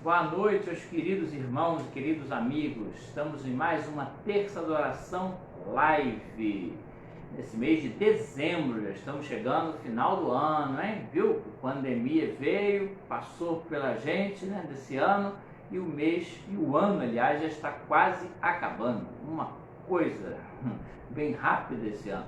Boa noite, meus queridos irmãos e queridos amigos. Estamos em mais uma Terça de Oração Live. Nesse mês de dezembro, já estamos chegando no final do ano, hein? Viu? A pandemia veio, passou pela gente, né, desse ano, e o mês, e o ano, aliás, já está quase acabando. Uma coisa bem rápida esse ano.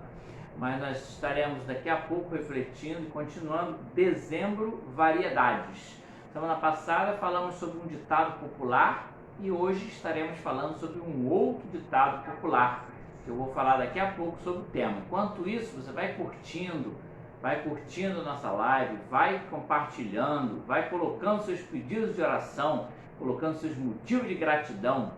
Mas nós estaremos daqui a pouco refletindo e continuando dezembro variedades. Semana passada falamos sobre um ditado popular e hoje estaremos falando sobre um outro ditado popular, que eu vou falar daqui a pouco sobre o tema. Enquanto isso, você vai curtindo nossa live, vai compartilhando, vai colocando seus pedidos de oração, colocando seus motivos de gratidão.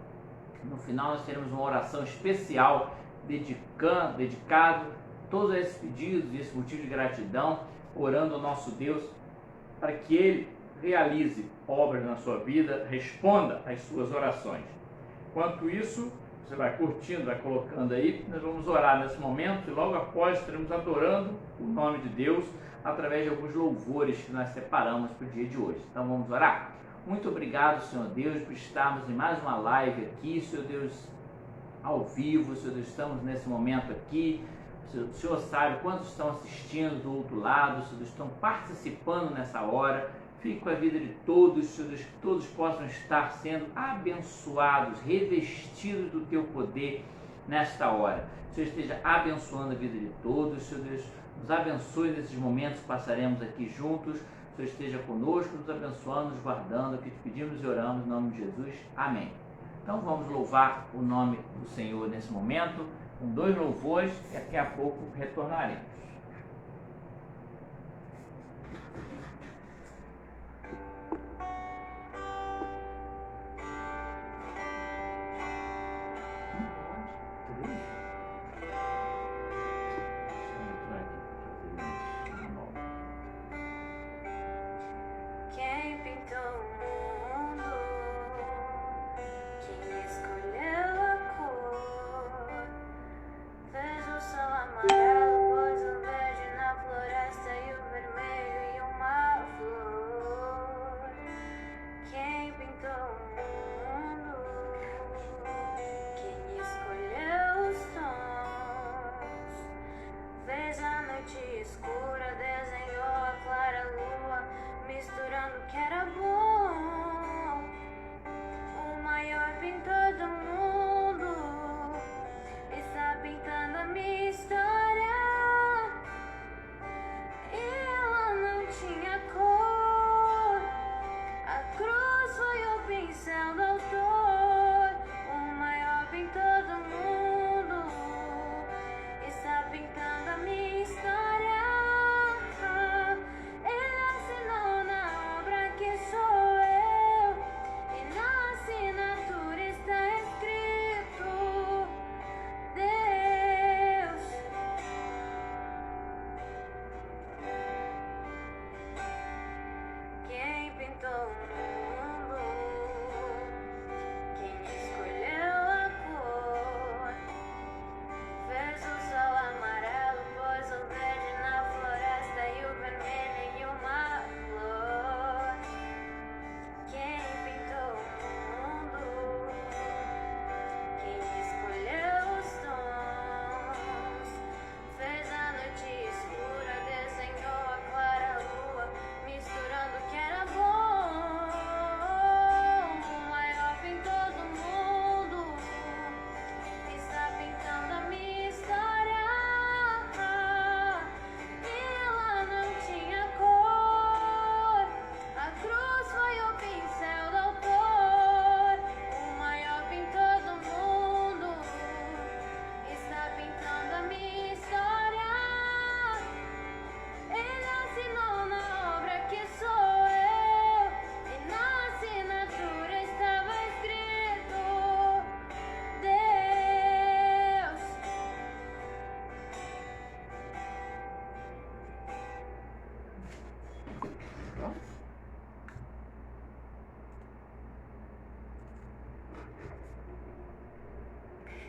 No final nós teremos uma oração especial dedicado todos esses pedidos e esse motivo de gratidão, orando ao nosso Deus para que Ele realize obras na sua vida, responda às suas orações. Enquanto isso, você vai curtindo, vai colocando aí, nós vamos orar nesse momento e logo após estaremos adorando o nome de Deus através de alguns louvores que nós separamos para o dia de hoje. Então vamos orar? Muito obrigado, Senhor Deus, por estarmos em mais uma live aqui, Senhor Deus, ao vivo, Senhor Deus, estamos nesse momento aqui. O Senhor sabe quantos estão assistindo do outro lado, Senhor Deus, estão participando nessa hora. Fique com a vida de todos, Senhor Deus, que todos possam estar sendo abençoados, revestidos do Teu poder nesta hora. O Senhor esteja abençoando a vida de todos, Senhor Deus, nos abençoe nesses momentos que passaremos aqui juntos. O Senhor esteja conosco, nos abençoando, nos guardando, que te pedimos e oramos em nome de Jesus. Amém. Então vamos louvar o nome do Senhor nesse momento, com 2 louvores, e daqui a pouco retornaremos.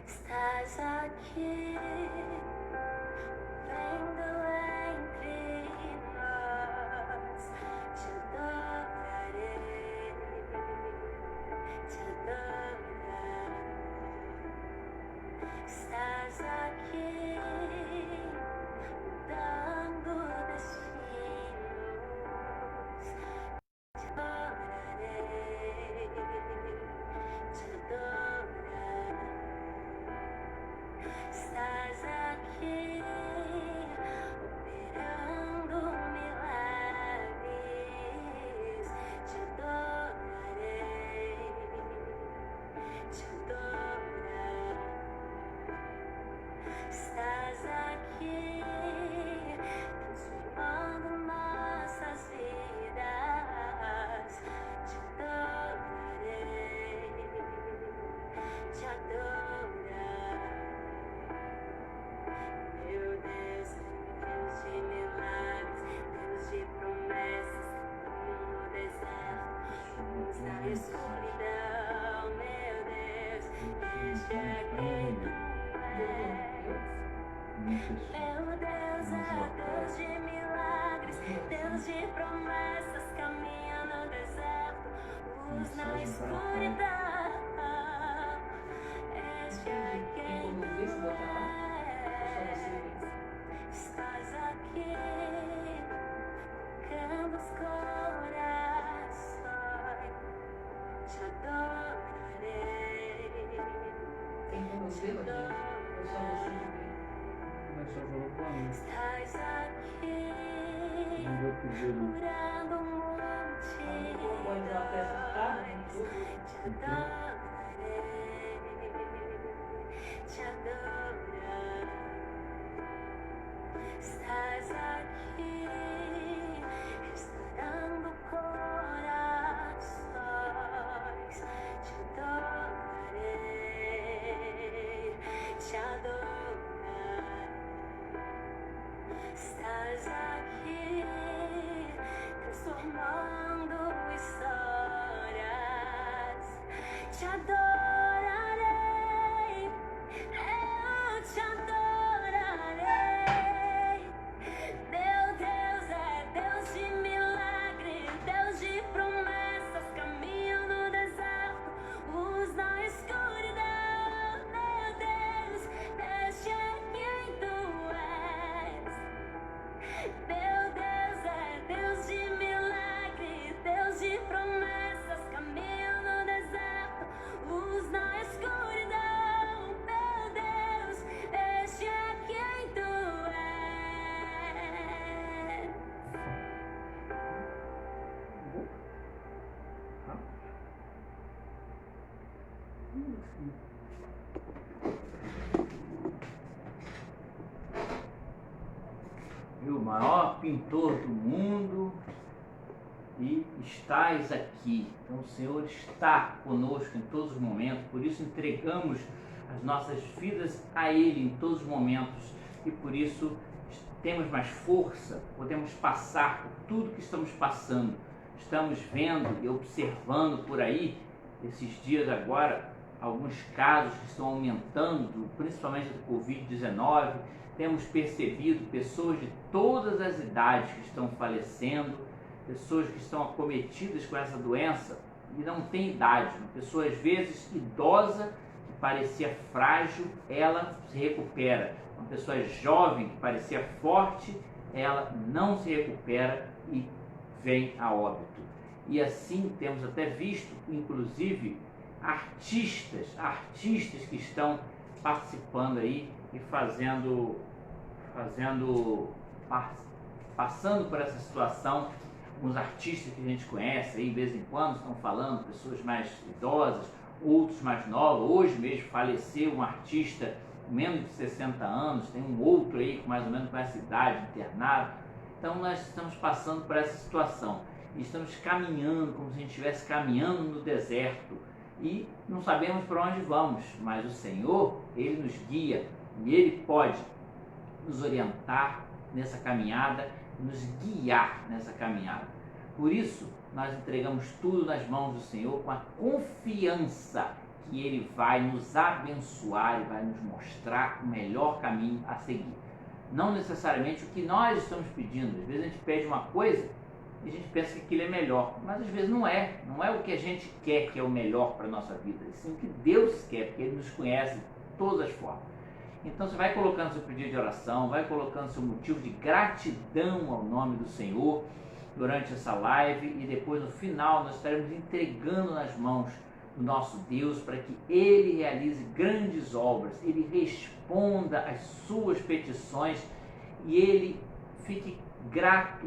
Estás aqui, vendo entre nós, te adorarei. escuridão, meu Deus, este é quem tu és. Meu Deus é Deus de milagres, Deus de promessas, caminha no deserto, luz na escuridão. Este é quem tu és. Estás aqui, tocando os corações, te adorarei, te adorarei. Estás aqui, curando multidões, te adorarei, te adorarei. Estás aqui, restaurando corações, te adorarei, te adorarei. Estás aqui, transformando histórias, te adorarei, eu te adorarei. Meu Deus é Deus de milagre, Deus de promessas, caminho no deserto, luz na escuridão. Meu Deus, este é quem tu és. Meu Deus é Deus de milagre, Deus de promessas, caminho no deserto, luz na escuridão. Meu Deus, este é quem tu és. E o maior pintor do mundo, e estás aqui. Então o Senhor está conosco em todos os momentos, por isso entregamos as nossas vidas a Ele em todos os momentos, e por isso temos mais força, podemos passar por tudo que estamos passando. Estamos vendo e observando por aí, esses dias agora, alguns casos que estão aumentando, principalmente do Covid-19. Temos percebido pessoas de todas as idades que estão falecendo, pessoas que estão acometidas com essa doença e não tem idade. Uma pessoa às vezes idosa, que parecia frágil, ela se recupera. Uma pessoa jovem, que parecia forte, ela não se recupera e vem a óbito. E assim temos até visto, inclusive, artistas que estão participando aí e passando por essa situação. Uns artistas que a gente conhece aí, de vez em quando, estão falando, pessoas mais idosas, outros mais novos. Hoje mesmo faleceu um artista com menos de 60 anos, tem um outro aí com mais ou menos com essa idade, internado. Então nós estamos passando por essa situação e estamos caminhando como se a gente estivesse caminhando no deserto e não sabemos para onde vamos, mas o Senhor, Ele nos guia e Ele pode nos orientar nessa caminhada, nos guiar nessa caminhada. Por isso, nós entregamos tudo nas mãos do Senhor com a confiança que Ele vai nos abençoar e vai nos mostrar o melhor caminho a seguir. Não necessariamente o que nós estamos pedindo. Às vezes a gente pede uma coisa e a gente pensa que aquilo é melhor, mas às vezes não é o que a gente quer que é o melhor para a nossa vida, sim o que Deus quer, porque Ele nos conhece de todas as formas. Então você vai colocando seu pedido de oração, vai colocando seu motivo de gratidão ao nome do Senhor durante essa live, e depois no final nós estaremos entregando nas mãos do nosso Deus para que Ele realize grandes obras, Ele responda às suas petições e Ele fique grato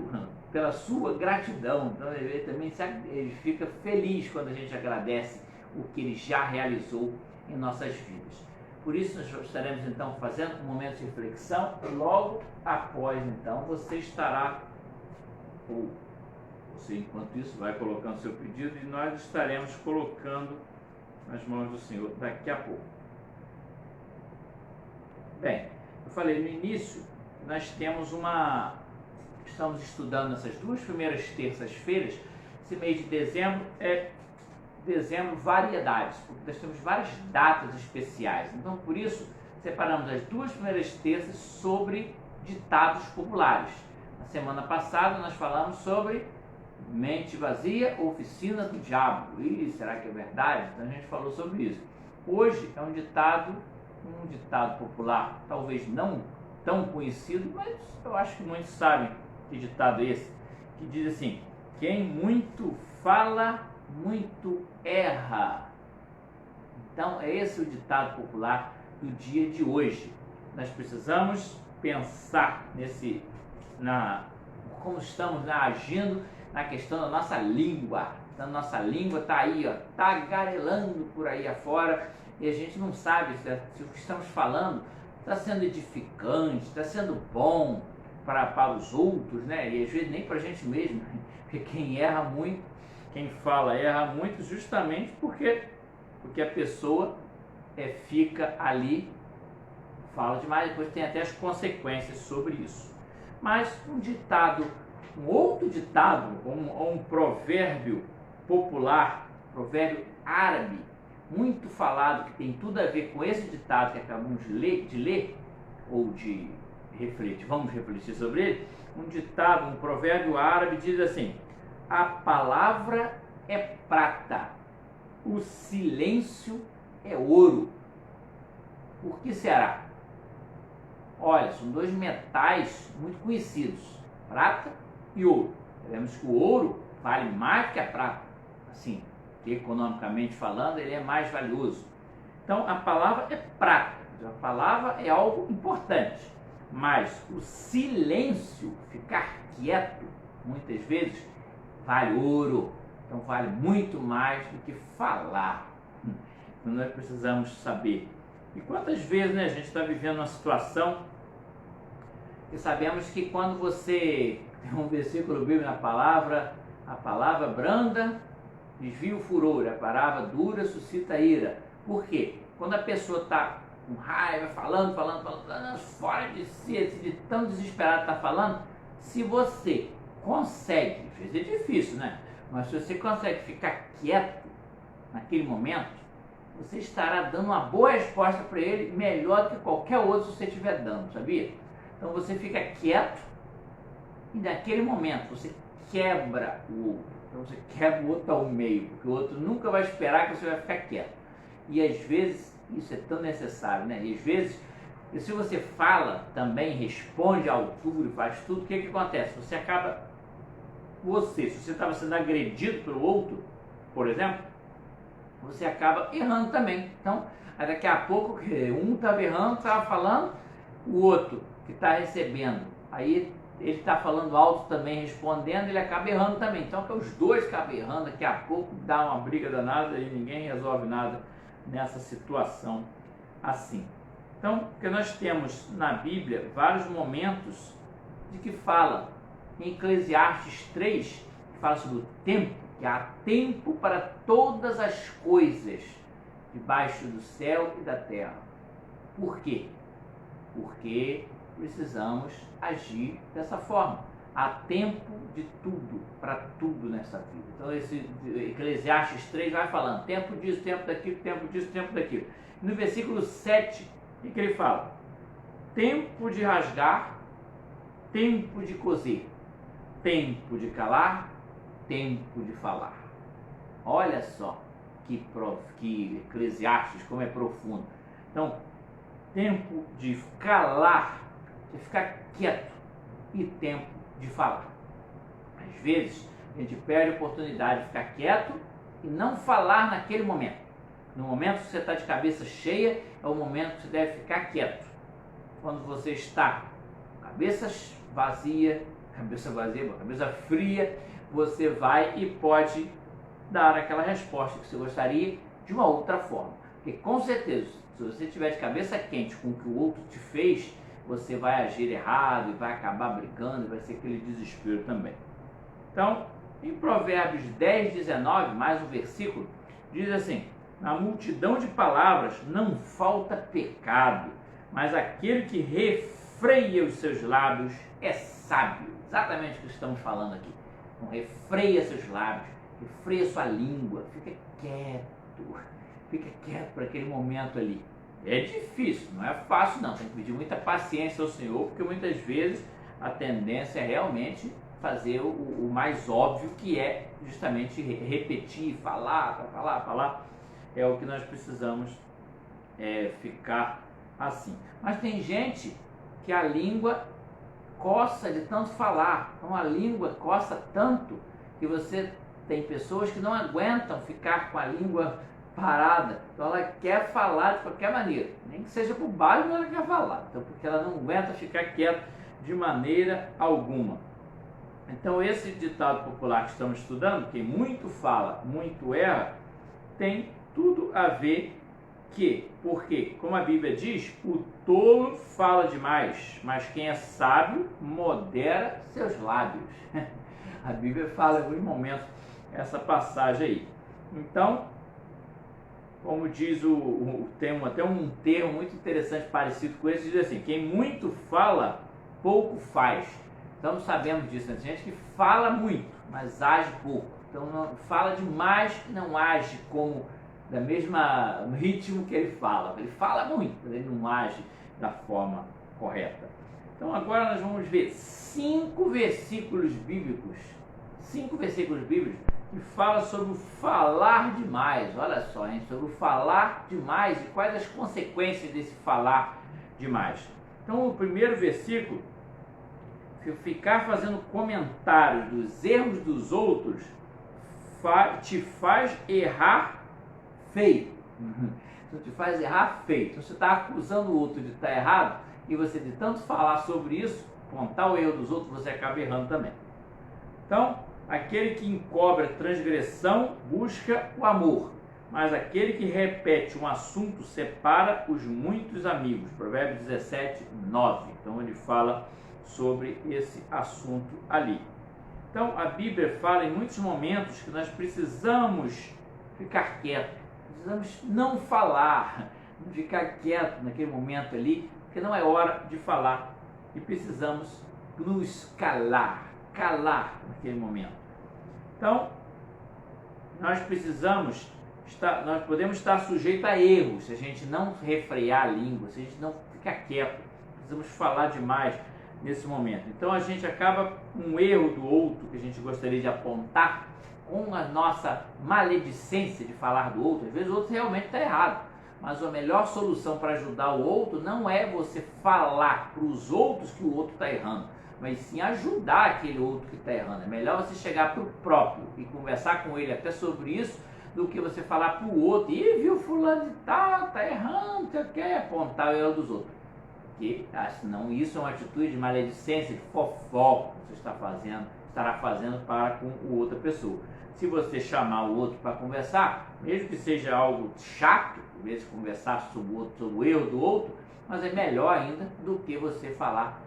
pela sua gratidão. Então ele também ele fica feliz quando a gente agradece o que Ele já realizou em nossas vidas. Por isso nós estaremos então fazendo um momento de reflexão e logo após então você estará, ou você enquanto isso vai colocando seu pedido e nós estaremos colocando nas mãos do Senhor daqui a pouco. Bem, eu falei no início, nós temos estamos estudando essas duas primeiras terças-feiras. Esse mês de dezembro é dezembro variedades, porque nós temos várias datas especiais. Então, por isso, separamos as 2 primeiras terças sobre ditados populares. Na semana passada, nós falamos sobre mente vazia, oficina do diabo. Ih, será que é verdade? Então, a gente falou sobre isso. Hoje é um ditado popular, talvez não tão conhecido, mas eu acho que muitos sabem que ditado é esse, que diz assim: quem muito fala, muito erra. Então, é esse o ditado popular do dia de hoje. Nós precisamos pensar como estamos agindo na questão da nossa língua. Então, nossa língua está aí, tagarelando por aí afora, e a gente não sabe se o que estamos falando está sendo edificante, está sendo bom para os outros, né? E às vezes nem para a gente mesmo, porque quem erra muito, quem fala erra muito, justamente porque a pessoa fica ali, fala demais, depois tem até as consequências sobre isso. Mas um outro ditado, um provérbio popular, provérbio árabe, muito falado, que tem tudo a ver com esse ditado que acabamos de ler ou de refletir, vamos refletir sobre ele. Um ditado, um provérbio árabe diz assim: a palavra é prata, o silêncio é ouro. Por que será? Olha, são 2 metais muito conhecidos, prata e ouro. Sabemos que o ouro vale mais que a prata, assim, economicamente falando, ele é mais valioso. Então, a palavra é prata, a palavra é algo importante, mas o silêncio, ficar quieto, muitas vezes, vale ouro. Então, vale muito mais do que falar. Então, nós precisamos saber. E quantas vezes, né, a gente está vivendo uma situação e sabemos que quando você tem um versículo bíblico na palavra, a palavra branda desvia o furor, a palavra dura suscita ira. Por quê? Quando a pessoa está com raiva, falando, fora de si, de tão desesperado está falando, se você consegue, às vezes é difícil, né? Mas se você consegue ficar quieto naquele momento, você estará dando uma boa resposta para ele, melhor do que qualquer outro que você estiver dando, sabia? Então você fica quieto e naquele momento você quebra o outro. Então você quebra o outro ao meio, porque o outro nunca vai esperar que você vai ficar quieto. E às vezes isso é tão necessário, né? E às vezes, se você fala também, responde à altura e faz tudo, o que acontece? Você acaba, se você estava sendo agredido pelo outro, por exemplo, você acaba errando também. Então, daqui a pouco, um estava errando, estava falando, o outro que está recebendo, aí ele está falando alto também, respondendo, ele acaba errando também. Então, os dois acabam errando, daqui a pouco dá uma briga danada e ninguém resolve nada nessa situação assim. Então, porque nós temos na Bíblia vários momentos de que fala, em Eclesiastes 3, que fala sobre o tempo, que há tempo para todas as coisas debaixo do céu e da terra. Por quê? Porque precisamos agir dessa forma. Há tempo de tudo, para tudo nessa vida. Então esse Eclesiastes 3 vai falando, tempo disso, tempo daquilo, tempo disso, tempo daquilo. No versículo 7, o que ele fala? Tempo de rasgar, tempo de coser, tempo de calar, tempo de falar. Olha só que Eclesiastes, como é profundo. Então, tempo de calar, de ficar quieto, e tempo de falar. Às vezes, a gente perde a oportunidade de ficar quieto e não falar naquele momento. No momento que você está de cabeça cheia, é o momento que você deve ficar quieto. Quando você está com cabeça fria, você vai e pode dar aquela resposta que você gostaria de uma outra forma. Porque com certeza, se você estiver de cabeça quente com o que o outro te fez, você vai agir errado e vai acabar brigando, vai ser aquele desespero também. Então, em Provérbios 10, 19, mais um versículo, diz assim: na multidão de palavras não falta pecado, mas aquele que refreia os seus lábios é sábio. Exatamente o que estamos falando aqui. Então, refreia seus lábios, refreia sua língua, fica quieto para aquele momento ali. É difícil, não é fácil não, tem que pedir muita paciência ao Senhor, porque muitas vezes a tendência é realmente fazer o mais óbvio, que é justamente repetir, falar, é o que nós precisamos ficar assim. Mas tem gente que a língua coça de tanto falar, então a língua coça tanto que você tem pessoas que não aguentam ficar com a língua parada, então ela quer falar de qualquer maneira, nem que seja por baixo, mas ela quer falar, então, porque ela não aguenta ficar quieta de maneira alguma. Então esse ditado popular que estamos estudando, quem muito fala, muito erra, tem tudo a ver porque, como a Bíblia diz, o tolo fala demais, mas quem é sábio modera seus lábios. A Bíblia fala em alguns momentos essa passagem aí. Então, como diz tem até um termo muito interessante parecido com esse, diz assim: quem muito fala, pouco faz. Então sabemos disso, né? Tem gente que fala muito, mas age pouco. Então não, fala demais e não age como da mesma ritmo que ele fala. Ele fala muito, mas ele não age da forma correta. Então agora nós vamos ver 5 versículos bíblicos que falam sobre o falar demais. Olha só, hein? Sobre o falar demais e quais as consequências desse falar demais. Então o primeiro versículo: se ficar fazendo comentários dos erros dos outros te faz errar feio. Então te faz errar feio. Então você está acusando o outro de estar errado, e você, de tanto falar sobre isso, apontar o erro dos outros, você acaba errando também. Então, aquele que encobre a transgressão busca o amor, mas aquele que repete um assunto separa os muitos amigos. Provérbios 17, 9. Então ele fala sobre esse assunto ali. Então a Bíblia fala em muitos momentos que nós precisamos ficar quietos, precisamos não falar, ficar quieto naquele momento ali, porque não é hora de falar, e precisamos nos calar naquele momento. Então nós podemos estar sujeitos a erros se a gente não refrear a língua, se a gente não ficar quieto. Precisamos falar demais nesse momento. Então a gente acaba com um erro do outro que a gente gostaria de apontar, com a nossa maledicência de falar do outro. Às vezes o outro realmente está errado, mas a melhor solução para ajudar o outro não é você falar para os outros que o outro está errando, mas sim ajudar aquele outro que está errando. É melhor você chegar para o próprio e conversar com ele até sobre isso, do que você falar para o outro: e viu, fulano de tal, está errando, você quer apontar o erro dos outros. Porque senão isso é uma atitude de maledicência, de fofoca que você estará fazendo para com outra pessoa. Se você chamar o outro para conversar, mesmo que seja algo chato, em vez de conversar sobre o erro do outro, mas é melhor ainda do que você falar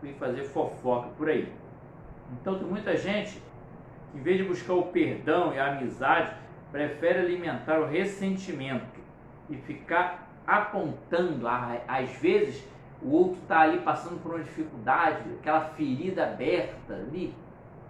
e fazer fofoca por aí. Então tem muita gente que, em vez de buscar o perdão e a amizade, prefere alimentar o ressentimento e ficar apontando. Às vezes o outro está ali passando por uma dificuldade, aquela ferida aberta ali,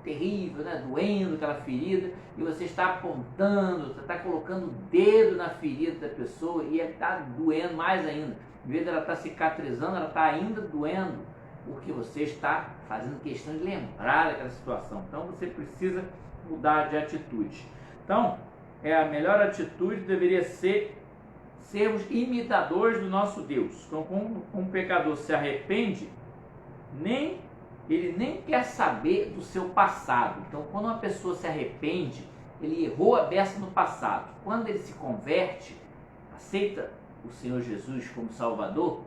terrível, né? Doendo aquela ferida, e você está apontando, você está colocando o dedo na ferida da pessoa, e ela está doendo mais ainda. Em vez de ela estar cicatrizando, ela está ainda doendo, porque você está fazendo questão de lembrar daquela situação. Então você precisa mudar de atitude. Então a melhor atitude deveria ser sermos imitadores do nosso Deus. Então, como um pecador se arrepende, ele nem quer saber do seu passado. Então, quando uma pessoa se arrepende, ele errou a beça no passado. Quando ele se converte, aceita o Senhor Jesus como Salvador,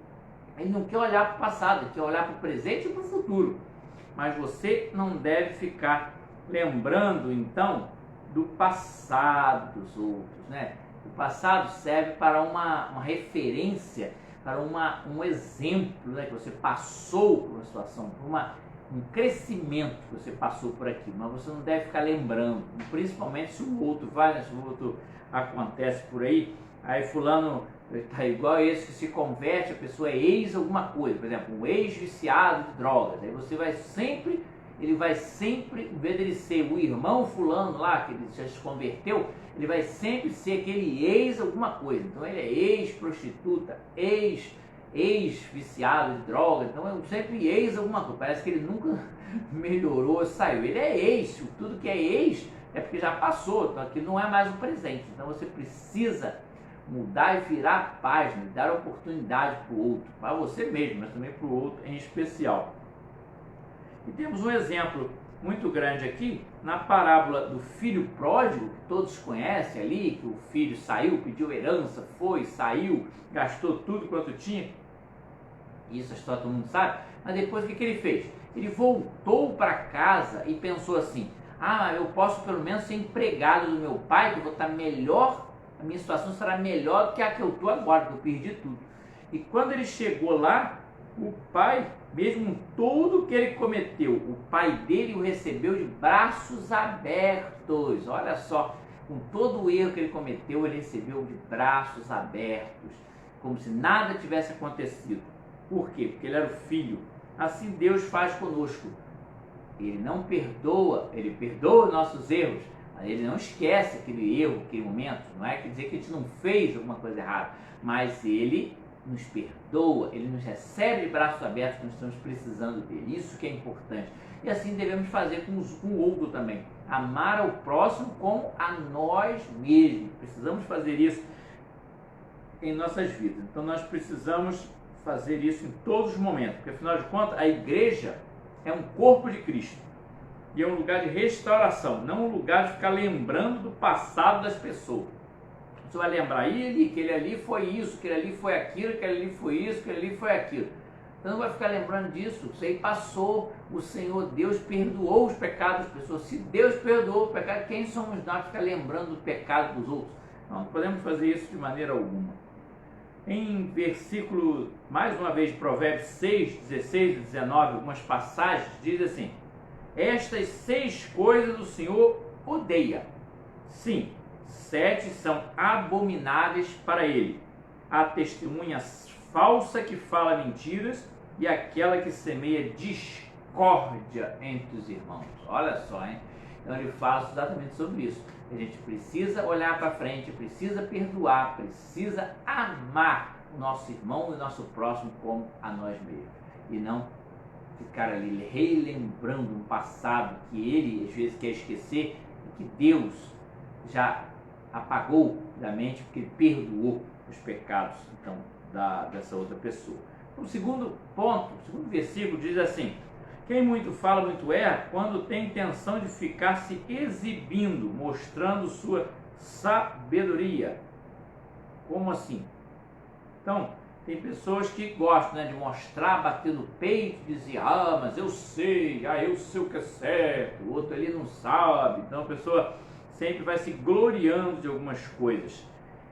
ele não quer olhar para o passado, ele quer olhar para o presente e para o futuro. Mas você não deve ficar lembrando, então, do passado dos outros, né? O passado serve para uma referência, para um exemplo, né? Que você passou por uma situação, por um crescimento que você passou por aqui, mas você não deve ficar lembrando, principalmente se o outro vai, né? Se o outro acontece por aí fulano está igual esse que se converte, a pessoa é ex alguma coisa, por exemplo, um ex-viciado de drogas, aí você vai sempre ele vai sempre, em vez dele ser o irmão fulano lá, que ele já se converteu, ele vai sempre ser aquele ex alguma coisa. Então ele é ex-prostituta, ex-viciado de droga, então é sempre ex alguma coisa. Parece que ele nunca melhorou, saiu. Ele é ex, tudo que é ex é porque já passou, então aquilo não é mais o presente. Então você precisa mudar e virar a página, dar oportunidade para o outro, para você mesmo, mas também para o outro em especial. E temos um exemplo muito grande aqui, na parábola do filho pródigo, que todos conhecem ali, que o filho saiu, pediu herança, foi, saiu, gastou tudo quanto tinha. Isso a história todo mundo sabe. Mas depois o que ele fez? Ele voltou para casa e pensou assim: ah, eu posso pelo menos ser empregado do meu pai, que eu vou estar melhor, a minha situação será melhor do que a que eu estou agora, que eu perdi tudo. E quando ele chegou lá, o pai, mesmo tudo que ele cometeu, o pai dele o recebeu de braços abertos. Olha só, com todo o erro que ele cometeu, ele recebeu de braços abertos, como se nada tivesse acontecido. Por quê? Porque ele era o filho. Assim Deus faz conosco. Ele não perdoa, ele perdoa nossos erros, mas ele não esquece aquele erro, aquele momento. Não é quer dizer que a gente não fez alguma coisa errada, mas ele nos perdoa, ele nos recebe de braços abertos quando estamos precisando dele. Isso que é importante. E assim devemos fazer com o outro também. Amar ao próximo como a nós mesmos. Precisamos fazer isso em nossas vidas. Então nós precisamos fazer isso em todos os momentos, porque afinal de contas a igreja é um corpo de Cristo e é um lugar de restauração, não um lugar de ficar lembrando do passado das pessoas. Você vai lembrar que ele ali foi isso, que ele ali foi aquilo, que ele ali foi isso, que ele ali foi aquilo. Você não vai ficar lembrando disso. Isso aí passou. O Senhor Deus perdoou os pecados das pessoas. Se Deus perdoou o pecado, quem somos nós ficar lembrando do pecado dos outros? Não podemos fazer isso de maneira alguma. Em versículo, mais uma vez, de Provérbios 6, 16 e 19, algumas passagens, diz assim: estas 6 coisas o Senhor odeia. Sim, 7 são abomináveis para ele: a testemunha falsa que fala mentiras e aquela que semeia discórdia entre os irmãos. Olha só, hein? Então ele fala exatamente sobre isso. A gente precisa olhar para frente, precisa perdoar, precisa amar o nosso irmão e o nosso próximo como a nós mesmos. E não ficar ali relembrando um passado que ele às vezes quer esquecer e que Deus já apagou da mente, porque ele perdoou os pecados então, dessa outra pessoa. O segundo ponto, o segundo versículo diz assim: quem muito fala, muito erra, quando tem intenção de ficar se exibindo, mostrando sua sabedoria. Como assim? Então, tem pessoas que gostam de mostrar, bater no peito, dizer: ah, mas eu sei o que é certo, o outro ali não sabe. Então a pessoa sempre vai se gloriando de algumas coisas.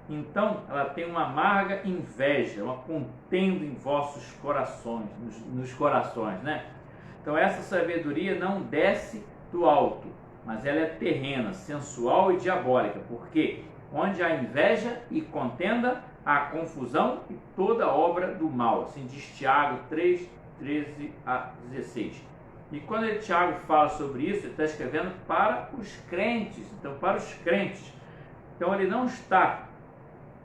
Então ela tem uma amarga inveja, uma contenda em vossos corações, nos corações, né? Então essa sabedoria não desce do alto, mas ela é terrena, sensual e diabólica, porque onde há inveja e contenda, há confusão e toda obra do mal. Assim diz Tiago 3, 13 a 16. E quando Tiago fala sobre isso, ele está escrevendo para os crentes. Então, para os crentes. Então,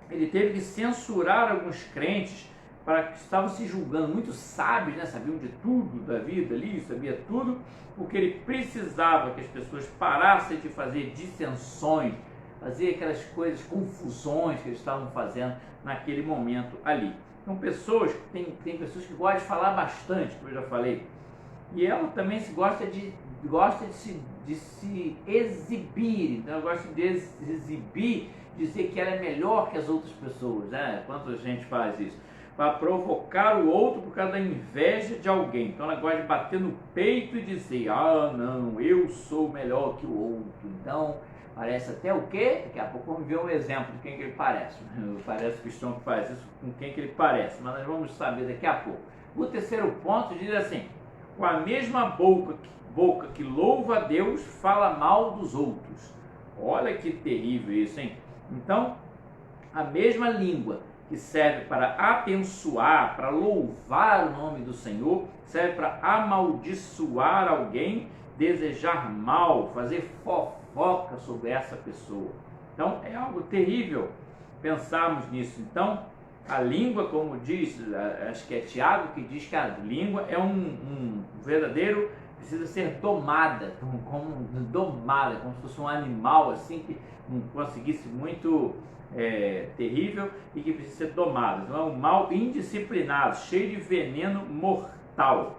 ele teve que censurar alguns crentes para que estavam se julgando muito sábios, né? Sabiam de tudo da vida ali, sabia tudo, porque ele precisava que as pessoas parassem de fazer dissensões, fazer aquelas coisas, confusões que eles estavam fazendo naquele momento ali. Então, tem pessoas que gostam de falar bastante, como eu já falei, e ela também gosta de se exibir. Então ela gosta de exibir, dizer que ela é melhor que as outras pessoas, né? Quanta gente faz isso, para provocar o outro por causa da inveja de alguém. Então ela gosta de bater no peito e dizer: ah, não, eu sou melhor que o outro. Então parece até o quê? Daqui a pouco vamos ver um exemplo de quem que ele parece. Parece cristão que faz isso, com quem que ele parece, mas nós vamos saber daqui a pouco. O terceiro ponto diz assim: com a mesma boca que louva a Deus, fala mal dos outros. Olha que terrível isso, hein? Então, a mesma língua que serve para abençoar, para louvar o nome do Senhor, serve para amaldiçoar alguém, desejar mal, fazer fofoca sobre essa pessoa. Então é algo terrível pensarmos nisso. Então a língua, como diz, acho que é Tiago que diz que a língua é um verdadeiro, precisa ser domada, como se fosse um animal assim que não conseguisse muito terrível e que precisa ser domado. Então é um mal indisciplinado, cheio de veneno mortal.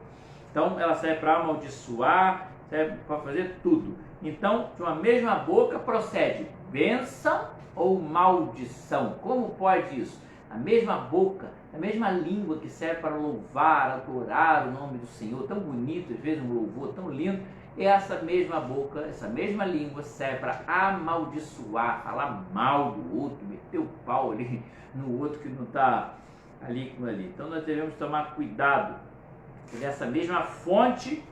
Então ela serve para amaldiçoar, serve para fazer tudo. Então de uma mesma boca procede bênção ou maldição. Como pode isso? A mesma boca, a mesma língua que serve para louvar, adorar o nome do Senhor, tão bonito, às vezes um louvor tão lindo, e essa mesma boca, essa mesma língua serve para amaldiçoar, falar mal do outro, meter o pau ali no outro que não está ali com ali. Então nós devemos tomar cuidado dessa mesma fonte.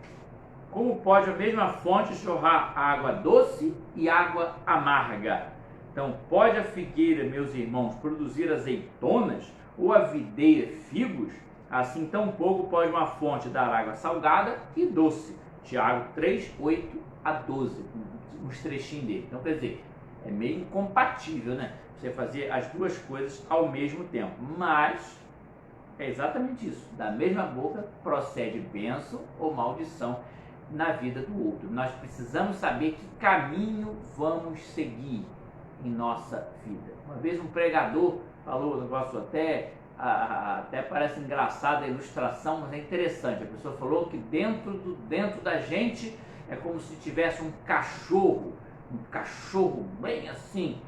Como pode a mesma fonte jorrar água doce e água amarga? Então, pode a figueira, meus irmãos, produzir azeitonas, ou a videira figos? Assim tampouco pode uma fonte dar água salgada e doce. Tiago 3, 8 a 12, uns trechinhos dele. Então, quer dizer, é meio incompatível, né? Você fazer as duas coisas ao mesmo tempo. Mas é exatamente isso. Da mesma boca procede bênção ou maldição na vida do outro. Nós precisamos saber que caminho vamos seguir em nossa vida. Uma vez um pregador falou um negócio até parece engraçado a ilustração, mas é interessante. A pessoa falou que dentro da gente é como se tivesse um cachorro bem assim,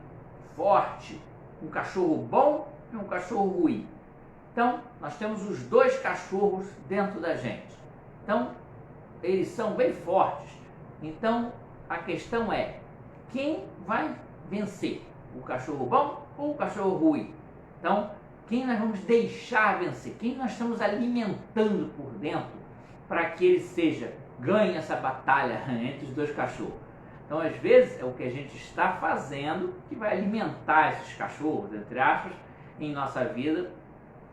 forte, um cachorro bom e um cachorro ruim. Então, nós temos os dois cachorros dentro da gente. Então, eles são bem fortes. Então, a questão é, quem vai vencer? O cachorro bom ou o cachorro ruim? Então, quem nós vamos deixar vencer? Quem nós estamos alimentando por dentro para que ele ganhe essa batalha entre os dois cachorros? Então, às vezes, é o que a gente está fazendo que vai alimentar esses cachorros, entre aspas, em nossa vida,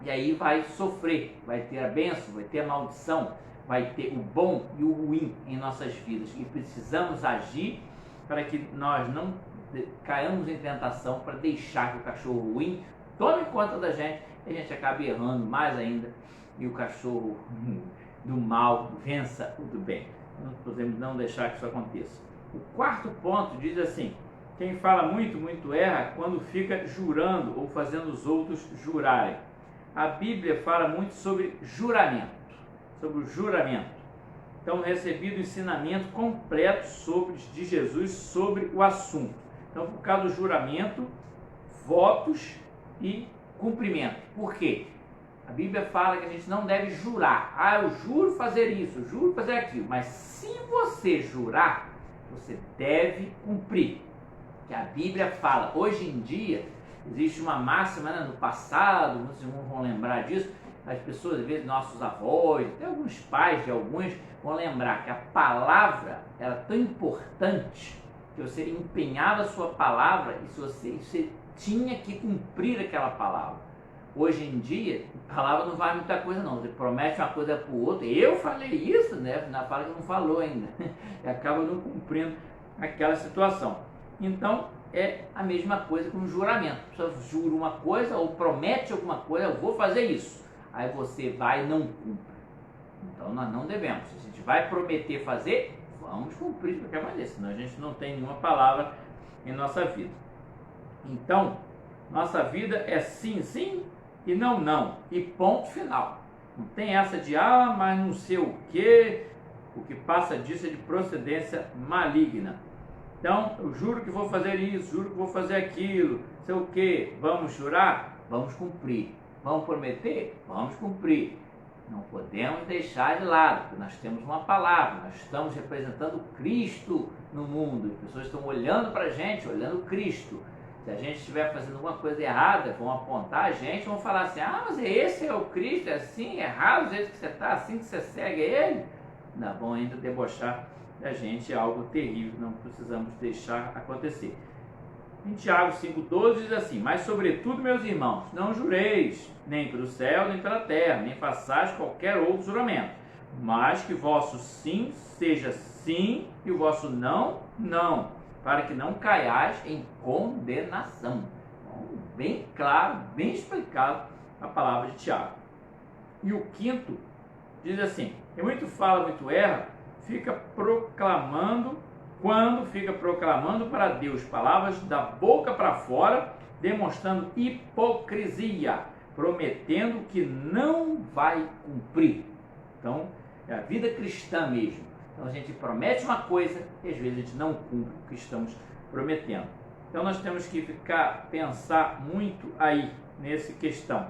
e aí vai sofrer, vai ter a bênção, vai ter a maldição, vai ter o bom e o ruim em nossas vidas. E precisamos agir para que nós não caiamos em tentação para deixar que o cachorro ruim tome conta da gente e a gente acabe errando mais ainda e o cachorro do mal vença o do bem. Não podemos não deixar que isso aconteça. O quarto ponto diz assim: quem fala muito, muito erra quando fica jurando ou fazendo os outros jurarem. A Bíblia fala muito sobre juramento, sobre o juramento. Então, recebi o ensinamento completo de Jesus sobre o assunto. Então, por causa do juramento, votos e cumprimento. Por quê? A Bíblia fala que a gente não deve jurar. Eu juro fazer isso, eu juro fazer aquilo. Mas se você jurar, você deve cumprir. Que a Bíblia fala, hoje em dia, existe uma máxima, né? No passado, muitos irmãos vão lembrar disso, as pessoas, às vezes, nossos avós, até alguns pais de alguns, vão lembrar que a palavra era tão importante que você empenhava a sua palavra e você tinha que cumprir aquela palavra. Hoje em dia, a palavra não vale muita coisa não, você promete uma coisa para o outro, eu falei isso, né? Na fala que não falou ainda, e acaba não cumprindo aquela situação. Então, é a mesma coisa com o juramento. Você jura uma coisa ou promete alguma coisa, eu vou fazer isso. Aí você vai e não cumpre. Então nós não devemos. Se a gente vai prometer fazer, vamos cumprir de qualquer maneira, senão a gente não tem nenhuma palavra em nossa vida. Então, nossa vida é sim, sim e não, não. E ponto final. Não tem essa de, mas não sei o que passa disso é de procedência maligna. Então, eu juro que vou fazer isso, juro que vou fazer aquilo, sei o que. Vamos jurar? Vamos cumprir. Vamos prometer? Vamos cumprir. Não podemos deixar de lado, porque nós temos uma palavra, nós estamos representando Cristo no mundo. As pessoas estão olhando para a gente, olhando Cristo. Se a gente estiver fazendo alguma coisa errada, vão apontar a gente, vão falar assim, mas esse é o Cristo, é assim, errado o jeito que você está, assim que você segue ele. Não, vão ainda debochar da gente, é algo terrível, não precisamos deixar acontecer. Em Tiago 5,12 diz assim: mas sobretudo, meus irmãos, não jureis, nem pelo céu, nem pela terra, nem façais qualquer outro juramento, mas que vosso sim seja sim, e o vosso não, não, para que não caiais em condenação. Então, bem claro, bem explicado a palavra de Tiago. E o quinto diz assim: quem muito fala, muito erra, quando fica proclamando para Deus palavras da boca para fora, demonstrando hipocrisia, prometendo que não vai cumprir. Então, é a vida cristã mesmo. Então, a gente promete uma coisa e às vezes a gente não cumpre o que estamos prometendo. Então, nós temos que pensar muito aí nessa questão.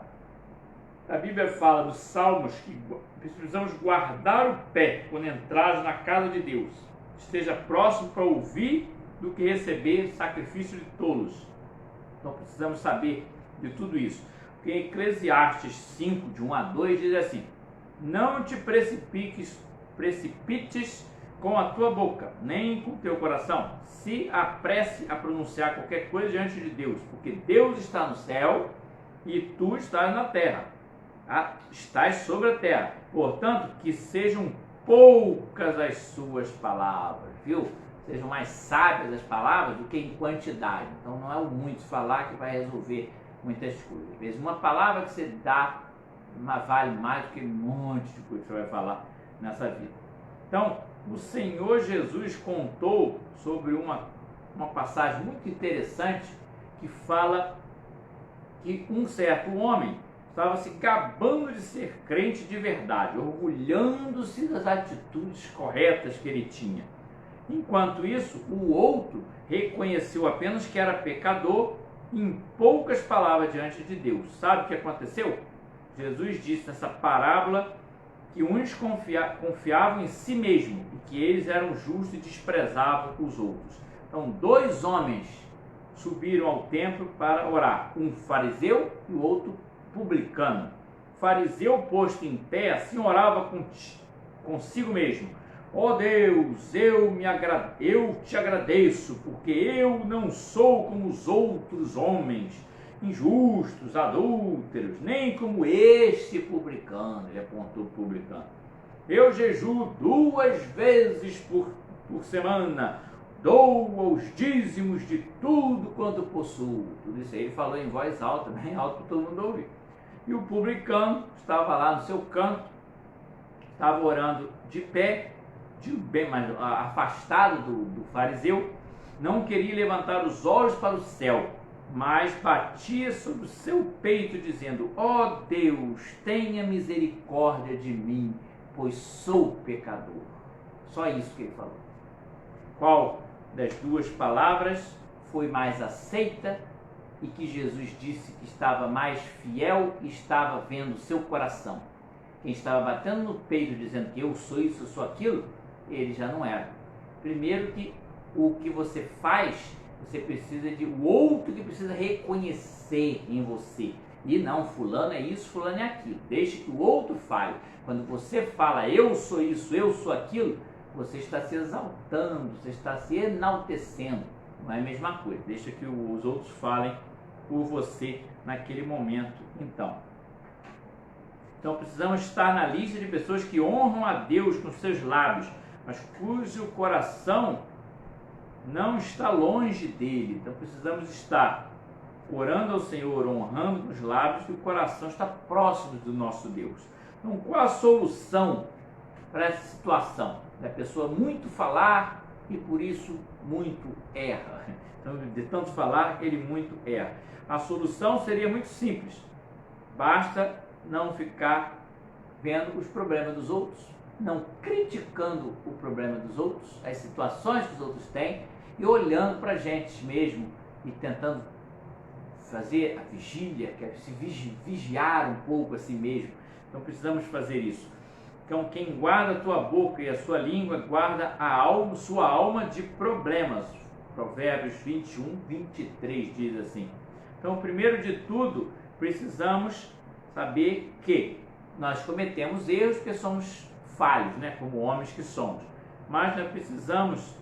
A Bíblia fala dos Salmos que precisamos guardar o pé quando entrares na casa de Deus. Esteja próximo para ouvir do que receber sacrifício de tolos. Então precisamos saber de tudo isso. Porque em Eclesiastes 5, de 1 a 2, diz assim: não te precipites com a tua boca, nem com o teu coração. Se apresse a pronunciar qualquer coisa diante de Deus, porque Deus está no céu e tu estás na terra. Estás sobre a terra. Portanto, que sejam poucas as suas palavras, viu? Sejam mais sábias as palavras do que em quantidade. Então não é o muito falar que vai resolver muitas coisas. Às vezes uma palavra que você dá vale mais do que um monte de coisa que você vai falar nessa vida. Então, o Senhor Jesus contou sobre uma passagem muito interessante que fala que um certo homem estava se gabando de ser crente de verdade, orgulhando-se das atitudes corretas que ele tinha. Enquanto isso, o outro reconheceu apenas que era pecador, em poucas palavras diante de Deus. Sabe o que aconteceu? Jesus disse nessa parábola que uns confiavam em si mesmo e que eles eram justos e desprezavam os outros. Então, dois homens subiram ao templo para orar, um fariseu e o outro publicano. O fariseu, posto em pé, assim orava consigo mesmo: ó Deus, eu te agradeço, porque eu não sou como os outros homens, injustos, adúlteros, nem como este publicano. Ele apontou o publicano. Eu jejuo 2 vezes por semana, dou os dízimos de tudo quanto possuo. Tudo isso aí ele falou em voz alta, bem alto para todo mundo ouvir. E o publicano estava lá no seu canto, estava orando de pé, bem mais afastado do fariseu, não queria levantar os olhos para o céu, mas batia sobre o seu peito, dizendo: ó Deus, tenha misericórdia de mim, pois sou pecador. Só isso que ele falou. Qual das duas palavras foi mais aceita e que Jesus disse que estava mais fiel e estava vendo o seu coração? Quem estava batendo no peito dizendo que eu sou isso, eu sou aquilo, ele já não era. Primeiro que o que você faz, você precisa de o outro que precisa reconhecer em você. E não, fulano é isso, fulano é aquilo. Deixe que o outro fale. Quando você fala eu sou isso, eu sou aquilo, você está se exaltando, você está se enaltecendo. Não é a mesma coisa. Deixa que os outros falem por você naquele momento. Então precisamos estar na lista de pessoas que honram a Deus com seus lábios, mas cujo coração não está longe dele. Então precisamos estar orando ao Senhor, honrando com os lábios, e o coração está próximo do nosso Deus. Então qual a solução para essa situação? Da pessoa muito falar e por isso muito erra. Então, de tanto falar, ele muito erra. A solução seria muito simples. Basta não ficar vendo os problemas dos outros, não criticando o problema dos outros, as situações que os outros têm, e olhando para a gente mesmo e tentando fazer a vigília, que é se vigiar um pouco a si mesmo. Então precisamos fazer isso. Então quem guarda a tua boca e a sua língua guarda sua alma de problemas. Provérbios 21, 23 diz assim. Então, primeiro de tudo, precisamos saber que nós cometemos erros porque somos falhos, né? Como homens que somos. Mas nós precisamos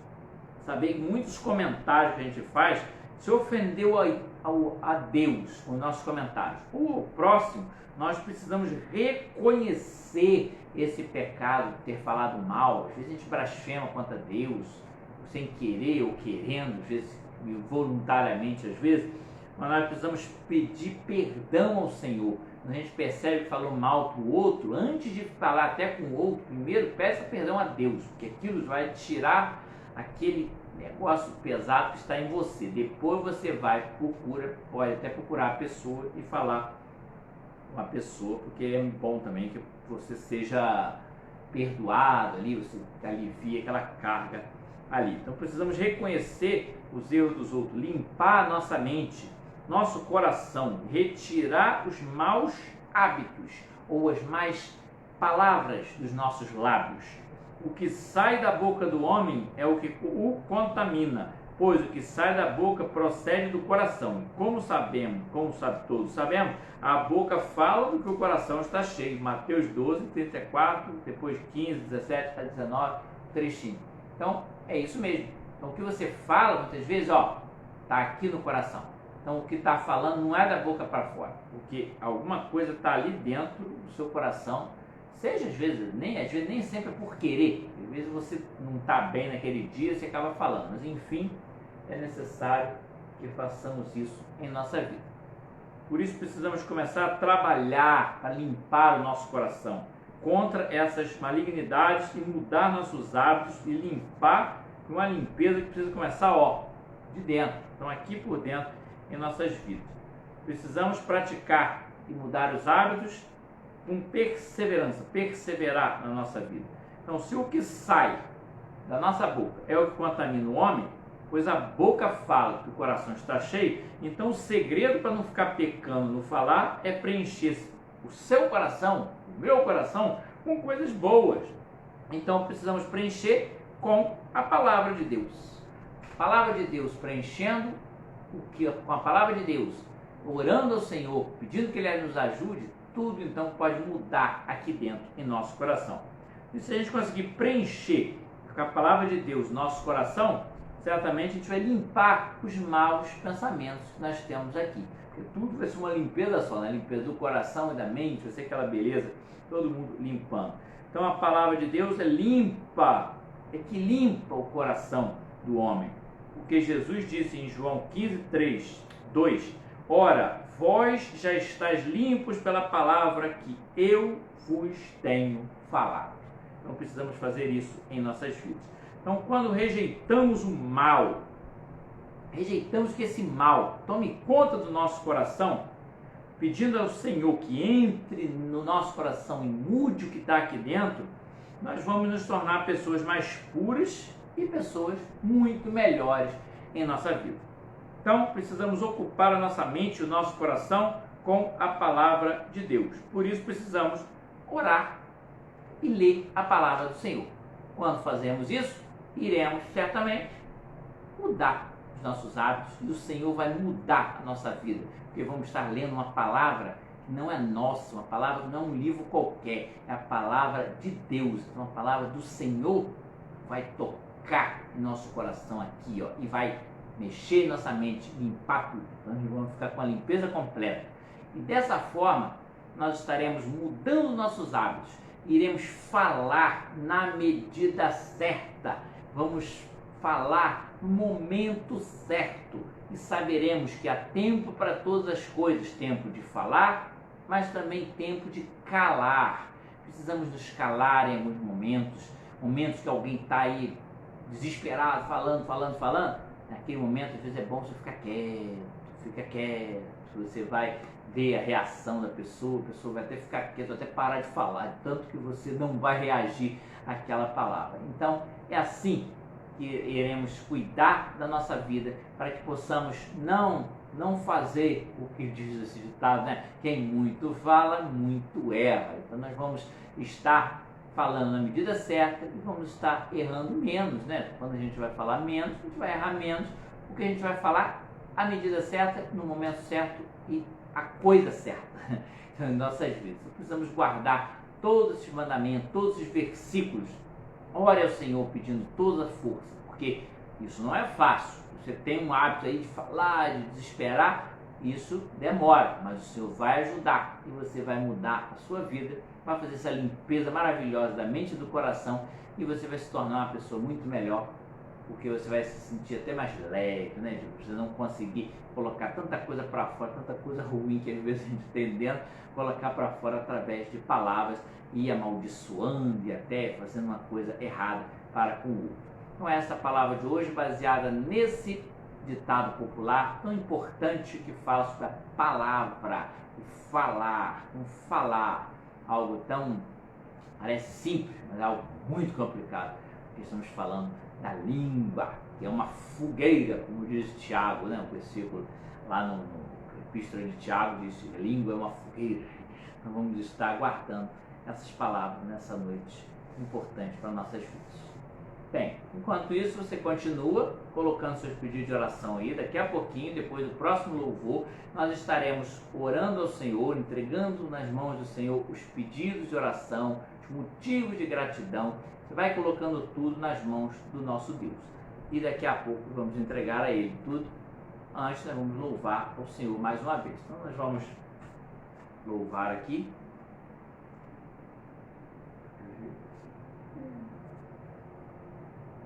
saber que muitos comentários que a gente faz se ofendeu a Deus com os nossos comentários ou ao próximo, nós precisamos reconhecer esse pecado de ter falado mal. Às vezes a gente blasfema contra Deus, sem querer ou querendo, às vezes voluntariamente, às vezes, mas nós precisamos pedir perdão ao Senhor. Quando a gente percebe que falou mal para o outro, antes de falar até com o outro, primeiro peça perdão a Deus, porque aquilo vai tirar aquele negócio pesado que está em você. Depois você pode até procurar a pessoa e falar com a pessoa, porque é bom também que você seja perdoado ali, você alivia aquela carga ali. Então precisamos reconhecer os erros dos outros, limpar a nossa mente, nosso coração, retirar os maus hábitos ou as más palavras dos nossos lábios. O que sai da boca do homem é o que o contamina, pois o que sai da boca procede do coração. Como todos sabemos, a boca fala do que o coração está cheio. Mateus 12, 34, depois 15, 17, 19, trechinho. Então, é isso mesmo. Então, o que você fala, muitas vezes, está aqui no coração. Então, o que está falando não é da boca para fora, porque alguma coisa está ali dentro do seu coração, seja às vezes nem sempre é por querer, às vezes você não está bem naquele dia, você acaba falando, mas enfim, é necessário que façamos isso em nossa vida. Por isso precisamos começar a trabalhar, a limpar o nosso coração contra essas malignidades e mudar nossos hábitos e limpar com uma limpeza que precisa começar de dentro, então aqui por dentro em nossas vidas. Precisamos praticar e mudar os hábitos com perseverança, perseverar na nossa vida. Então, se o que sai da nossa boca é o que contamina o homem, pois a boca fala que o coração está cheio, então o segredo para não ficar pecando no falar é preencher o seu coração, o meu coração, com coisas boas. Então, precisamos preencher com a palavra de Deus. A palavra de Deus preenchendo com a palavra de Deus, orando ao Senhor, pedindo que Ele nos ajude, tudo então pode mudar aqui dentro em nosso coração. E se a gente conseguir preencher com a palavra de Deus nosso coração, certamente a gente vai limpar os maus pensamentos que nós temos aqui. Porque tudo vai ser uma limpeza só, né? Limpeza do coração e da mente, vai ser aquela beleza, todo mundo limpando. Então a palavra de Deus é que limpa o coração do homem. Porque Jesus disse em João 15, 3, 2, ora, vós já estáis limpos pela palavra que eu vos tenho falado. Então precisamos fazer isso em nossas vidas. Então quando rejeitamos o mal, rejeitamos que esse mal tome conta do nosso coração, pedindo ao Senhor que entre no nosso coração e mude o que está aqui dentro, nós vamos nos tornar pessoas mais puras e pessoas muito melhores em nossa vida. Então, precisamos ocupar a nossa mente e o nosso coração com a palavra de Deus. Por isso, precisamos orar e ler a palavra do Senhor. Quando fazemos isso, iremos certamente mudar os nossos hábitos e o Senhor vai mudar a nossa vida, porque vamos estar lendo uma palavra que não é nossa, uma palavra que não é um livro qualquer, é a palavra de Deus, uma palavra do Senhor vai tocar em nosso coração aqui, e vai mexer em nossa mente, limpar tudo. Então nós vamos ficar com a limpeza completa. E dessa forma, nós estaremos mudando nossos hábitos, iremos falar na medida certa, vamos falar no momento certo e saberemos que há tempo para todas as coisas, tempo de falar, mas também tempo de calar. Precisamos nos calar em alguns momentos que alguém está aí desesperado, falando. Naquele momento, às vezes é bom você fica quieto, você vai ver a reação da pessoa, a pessoa vai até ficar quieta, até parar de falar, tanto que você não vai reagir àquela palavra. Então, é assim que iremos cuidar da nossa vida, para que possamos não fazer o que diz esse ditado, né? Quem muito fala, muito erra. Então nós vamos estar falando na medida certa e vamos estar errando menos, né? Quando a gente vai falar menos, a gente vai errar menos, porque a gente vai falar a medida certa, no momento certo e a coisa certa em nossas vidas. Então, precisamos guardar todos esses mandamentos, todos esses versículos. Ore ao Senhor pedindo toda a força, porque Isso não é fácil. Você tem um hábito aí de falar, de desesperar, isso demora, mas o Senhor vai ajudar e você vai mudar a sua vida, vai fazer essa limpeza maravilhosa da mente e do coração e você vai se tornar uma pessoa muito melhor, porque você vai se sentir até mais leve, né? Você não conseguir colocar tanta coisa para fora, tanta coisa ruim que às vezes a gente tem dentro, colocar para fora através de palavras e amaldiçoando e até fazendo uma coisa errada para com o outro. Então essa palavra de hoje baseada nesse ditado popular tão importante que fala sobre a palavra, o falar, algo tão, parece simples, mas é algo muito complicado, porque estamos falando da língua, que é uma fogueira, como diz Tiago, né? Um versículo lá no Epístola de Tiago diz que a língua é uma fogueira. Então vamos estar aguardando essas palavras nessa noite importante para nossas vidas. Bem, enquanto isso você continua colocando seus pedidos de oração aí. Daqui a pouquinho, depois do próximo louvor, nós estaremos orando ao Senhor, entregando nas mãos do Senhor os pedidos de oração, os motivos de gratidão. Você vai colocando tudo nas mãos do nosso Deus. E daqui a pouco vamos entregar a Ele tudo. Antes nós vamos louvar ao Senhor mais uma vez. Então nós vamos louvar aqui.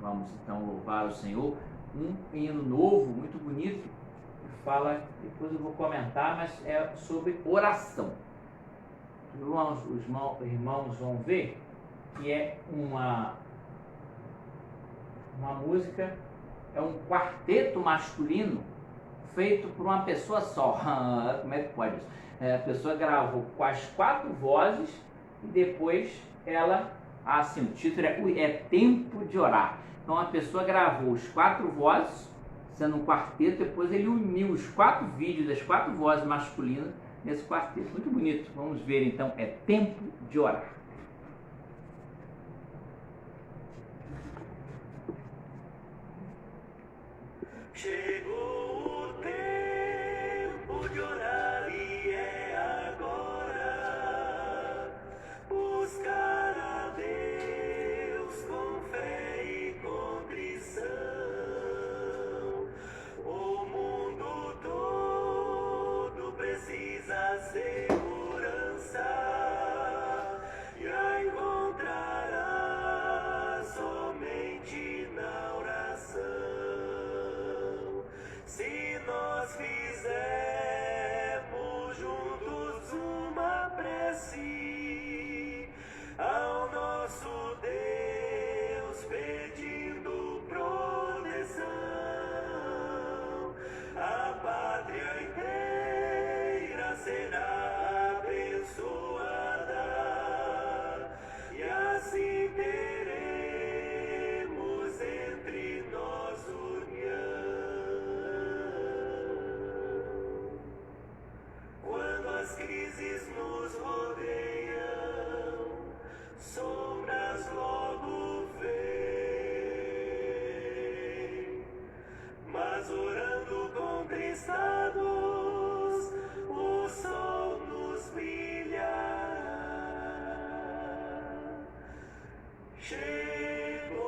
Vamos então louvar o Senhor, um hino novo, muito bonito, que fala, depois eu vou comentar, mas é sobre oração. Os irmãos vão ver que é uma música, é um quarteto masculino feito por uma pessoa só. Como é que pode isso? A pessoa gravou com as 4 vozes e depois ela, assim, o título é Tempo de Orar. Então a pessoa gravou as 4 vozes, sendo um quarteto, depois ele uniu os 4 vídeos das 4 vozes masculinas nesse quarteto. Muito bonito. Vamos ver então, é Tempo de Orar. Chegou o tempo de orar e é agora. Buscar a Deus com fé e contrição. O mundo todo precisa segurança e a encontrará somente na oração. Se nós fizermos juntos uma prece ao nosso Deus pedindo proteção, a pátria inteira será abençoada e assim teremos entre nós união. Quando as crises nos rodeiam, sombras logo vêm, mas orando contristados, o sol nos brilhará. Chegou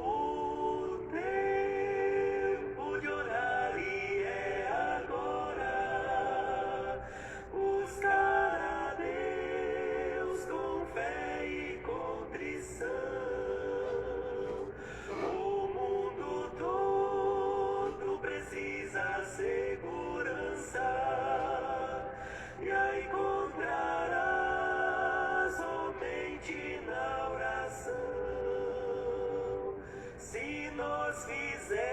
o tempo de orar e é agora. Buscar a Deus com fé e contrição. O mundo todo precisa segurança e a encontrará somente na oração. Se nós fizermos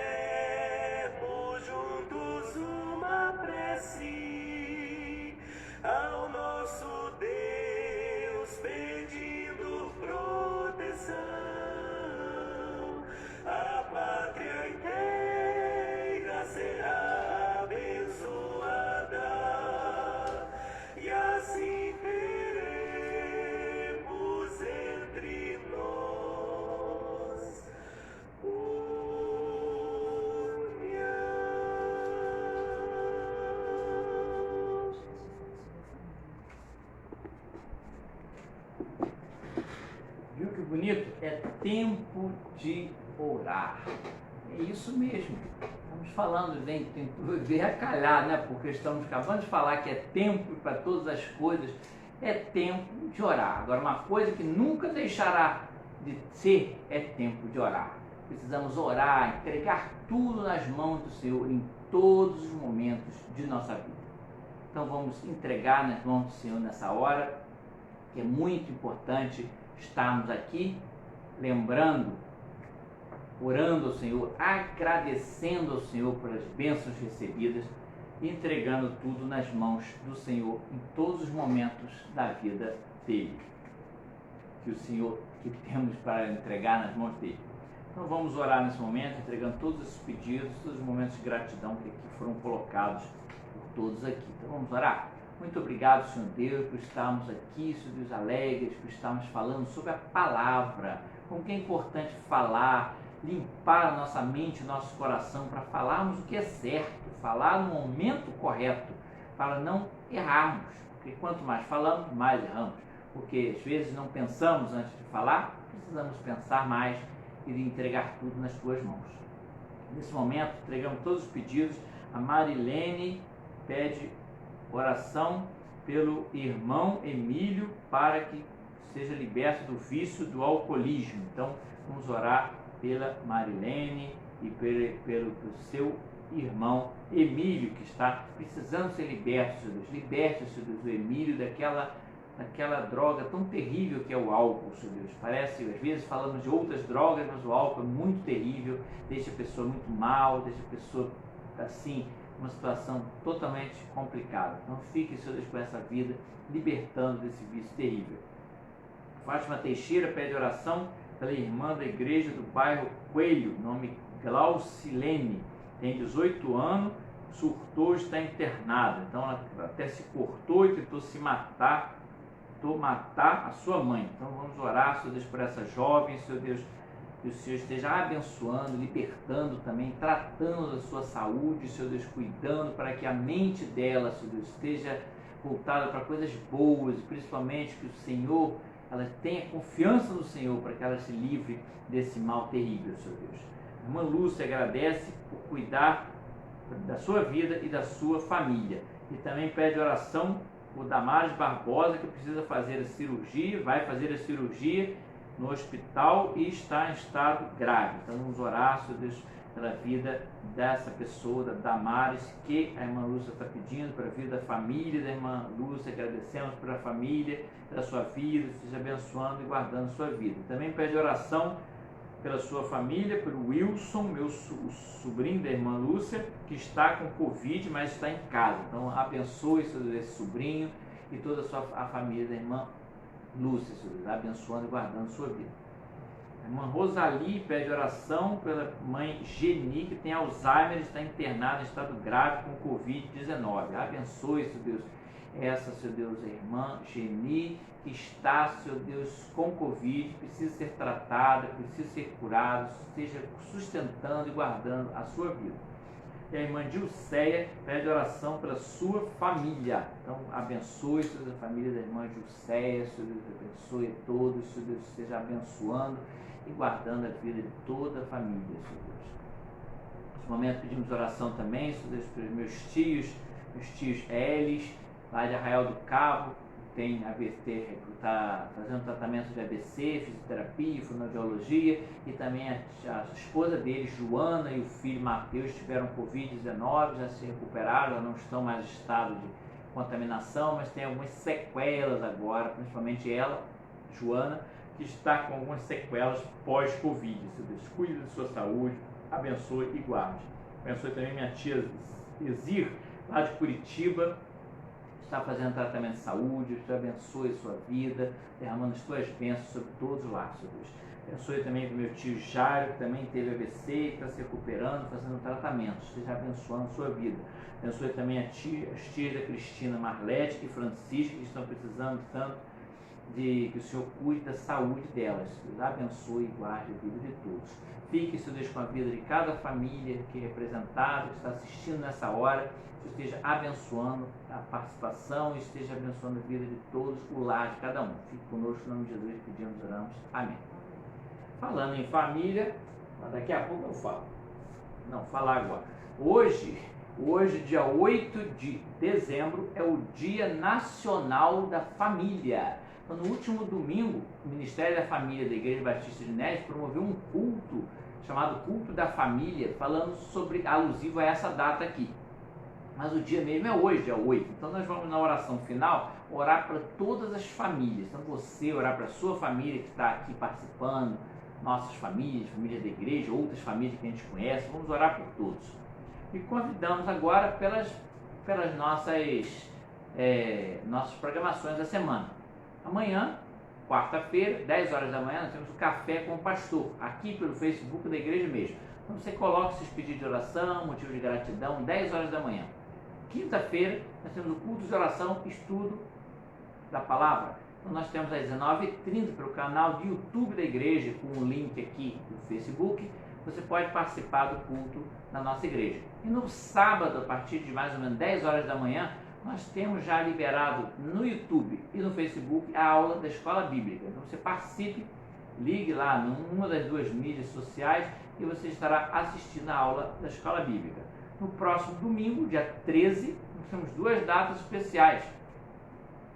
juntos uma prece ao nosso Deus pedindo proteção, a pátria inteira será abençoada e assim teremos entre nós união. Viu que bonito? É tempo de orar. É isso mesmo. Estamos falando, vem a calhar, né? Porque estamos acabando de falar que é tempo para todas as coisas, é tempo de orar. Agora, uma coisa que nunca deixará de ser é tempo de orar. Precisamos orar, entregar tudo nas mãos do Senhor em todos os momentos de nossa vida. Então vamos entregar nas mãos do Senhor nessa hora, que é muito importante estarmos aqui, lembrando, orando ao Senhor, agradecendo ao Senhor pelas bênçãos recebidas, entregando tudo nas mãos do Senhor em todos os momentos da vida dele. Que o Senhor, que temos para entregar nas mãos dele. Então vamos orar nesse momento, entregando todos esses pedidos, todos os momentos de gratidão que aqui foram colocados por todos aqui. Então vamos orar. Muito obrigado, Senhor Deus, por estarmos aqui, Senhor Deus, alegres, por estarmos falando sobre a palavra, como que é importante falar, limpar a nossa mente, o nosso coração, para falarmos o que é certo, falar no momento correto, para não errarmos, porque quanto mais falamos, mais erramos, porque às vezes não pensamos antes de falar, precisamos pensar mais e entregar tudo nas tuas mãos. Nesse momento, entregamos todos os pedidos. A Marilene pede oração pelo irmão Emílio para que seja liberto do vício do alcoolismo. Então, vamos orar pela Marilene e pelo seu irmão Emílio, que está precisando ser liberto, Senhor Deus. Liberte, Senhor Deus, o Emílio daquela droga tão terrível que é o álcool, Senhor Deus. Parece, às vezes falamos de outras drogas, mas o álcool é muito terrível, deixa a pessoa muito mal, deixa a pessoa assim, uma situação totalmente complicada. Então fique, Senhor Deus, com essa vida, libertando desse vício terrível. Fátima Teixeira pede oração pela irmã da igreja do bairro Coelho, nome Glaucilene, tem 18 anos, surtou, está internada. Então ela até se cortou e tentou se matar, matar a sua mãe. Então vamos orar, Senhor Deus, por essa jovem, Senhor Deus, que o Senhor esteja abençoando, libertando também, tratando da sua saúde, Senhor Deus, cuidando para que a mente dela, Senhor Deus, esteja voltada para coisas boas, e principalmente que o Senhor, ela tenha confiança no Senhor para que ela se livre desse mal terrível, Senhor Deus. A irmã Lúcia agradece por cuidar da sua vida e da sua família. E também pede oração por Damares Barbosa, que precisa fazer a cirurgia, vai fazer a cirurgia no hospital e está em estado grave. Então vamos orar, Senhor Deus, pela vida dessa pessoa, da Damares, que a irmã Lúcia está pedindo, pela vida da família da irmã Lúcia. Agradecemos pela família, pela sua vida, esteja abençoando e guardando a sua vida. Também pede oração pela sua família, pelo Wilson, o sobrinho da irmã Lúcia, que está com Covid, mas está em casa. Então abençoe esse sobrinho e toda a família da irmã Lúcia, abençoando e guardando a sua vida. A irmã Rosali pede oração pela mãe Geni, que tem Alzheimer e está internada em estado grave com Covid-19. Abençoe, Senhor Deus, essa, Senhor Deus, a irmã Geni, que está, Senhor Deus, com Covid, precisa ser tratada, precisa ser curada, esteja sustentando e guardando a sua vida. E a irmã Gilceia pede oração pela sua família. Então, abençoe, Senhor Deus, a família da irmã Gilceia, Senhor Deus, abençoe a todos, Senhor Deus, esteja abençoando e guardando a vida de toda a família, Senhor Deus. Nesse momento pedimos oração também, Senhor Deus, pelos meus tios Elis, lá de Arraial do Cabo, tem AVC, está fazendo tratamento de ABC, fisioterapia, fonoaudiologia, e também a esposa dele, Joana, e o filho Mateus tiveram Covid-19, já se recuperaram, já não estão mais em estado de contaminação, mas tem algumas sequelas agora, principalmente ela, Joana, que está com algumas sequelas pós-Covid. Senhor Deus, cuide da sua saúde, abençoe e guarde. Abençoe também minha tia Exir, lá de Curitiba, está fazendo tratamento de saúde. Te abençoe a sua vida, derramando as tuas bênçãos sobre todos lá, Senhor Deus. Abençoe também do meu tio Jairo, que também teve AVC e está se recuperando, fazendo tratamento. Esteja abençoando a sua vida. Abençoe também as tias da Cristina Marlete e Francisca, que estão precisando tanto de que o Senhor cuide da saúde delas. Deus abençoe e guarde a vida de todos. Fique, Senhor Deus, com a vida de cada família aqui representada, que está assistindo nessa hora. Esteja abençoando a participação e esteja abençoando a vida de todos, o lar de cada um. Fique conosco, em nome de Jesus, pedimos, oramos. Amém. Falando em família, daqui a pouco eu falo. Não, falar agora. Hoje, dia 8 de dezembro, é o Dia Nacional da Família. Então, no último domingo, o Ministério da Família da Igreja Batista de Neves promoveu um culto chamado Culto da Família, falando sobre, alusivo a essa data aqui. Mas o dia mesmo é hoje, dia 8. Então nós vamos na oração final orar para todas as famílias. Então você orar para a sua família que está aqui participando, nossas famílias, famílias da igreja, outras famílias que a gente conhece. Vamos orar por todos. E convidamos agora pelas nossas programações da semana. Amanhã, quarta-feira, 10 horas da manhã, nós temos o Café com o Pastor, aqui pelo Facebook da igreja mesmo. Então você coloca seus pedidos de oração, motivo de gratidão, 10 horas da manhã. Quinta-feira, nós temos o culto de oração, estudo da palavra. Então nós temos às 19h30 pelo canal do YouTube da igreja, com o link aqui do Facebook. Você pode participar do culto na nossa igreja. E no sábado, a partir de mais ou menos 10 horas da manhã, nós temos já liberado no YouTube e no Facebook a aula da Escola Bíblica. Então você participe, ligue lá numa das duas mídias sociais e você estará assistindo a aula da Escola Bíblica. No próximo domingo, dia 13, nós temos duas datas especiais.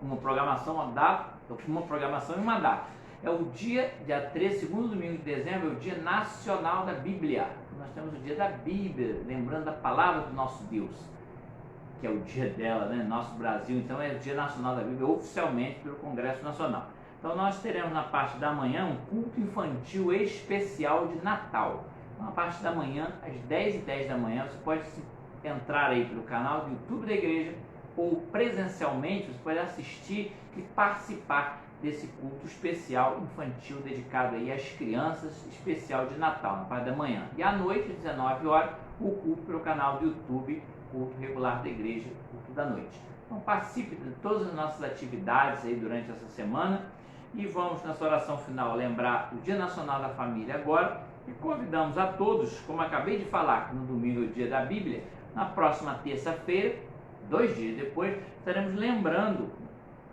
Uma programação e uma data. É o dia 13, segundo domingo de dezembro, é o Dia Nacional da Bíblia. Nós temos o Dia da Bíblia, lembrando da palavra do nosso Deus, que é o dia dela, né? Nosso Brasil, então é o Dia Nacional da Bíblia, oficialmente pelo Congresso Nacional. Então nós teremos na parte da manhã um culto infantil especial de Natal. Então, na parte da manhã, às 10h10 da manhã, você pode entrar aí pelo canal do YouTube da igreja ou presencialmente, você pode assistir e participar desse culto especial infantil dedicado aí às crianças, especial de Natal, na parte da manhã. E à noite, às 19 horas, o culto pelo canal do YouTube, culto regular da igreja, culto da noite. Então participe de todas as nossas atividades aí durante essa semana e vamos nessa oração final lembrar o Dia Nacional da Família agora e convidamos a todos, como acabei de falar, que no domingo é o Dia da Bíblia, na próxima terça-feira, 2 dias depois, estaremos lembrando.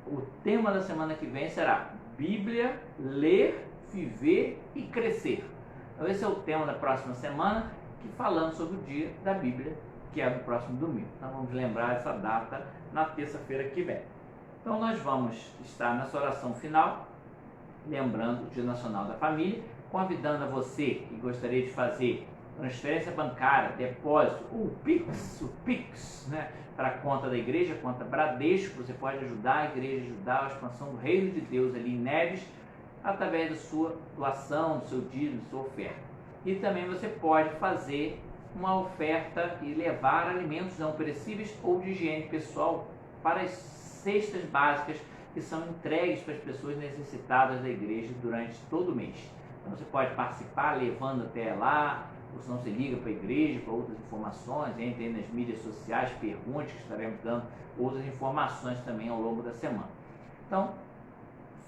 O tema da semana que vem será Bíblia, ler, viver e crescer. Então esse é o tema da próxima semana, que falando sobre o dia da Bíblia, que é no próximo domingo. Então vamos lembrar essa data na terça-feira que vem. Então nós vamos estar nessa oração final, lembrando o Dia Nacional da Família, convidando a você que gostaria de fazer transferência bancária, depósito, ou o Pix, né, para a conta da igreja, conta Bradesco. Você pode ajudar a igreja, ajudar a expansão do reino de Deus ali em Neves, através da sua doação, do seu dízimo, da sua oferta. E também você pode fazer uma oferta e levar alimentos não perecíveis ou de higiene pessoal para as cestas básicas que são entregues para as pessoas necessitadas da igreja durante todo o mês. Então você pode participar levando até lá, ou se não, se liga para a igreja, para outras informações, entre aí nas mídias sociais, pergunte, que estaremos dando outras informações também ao longo da semana. Então,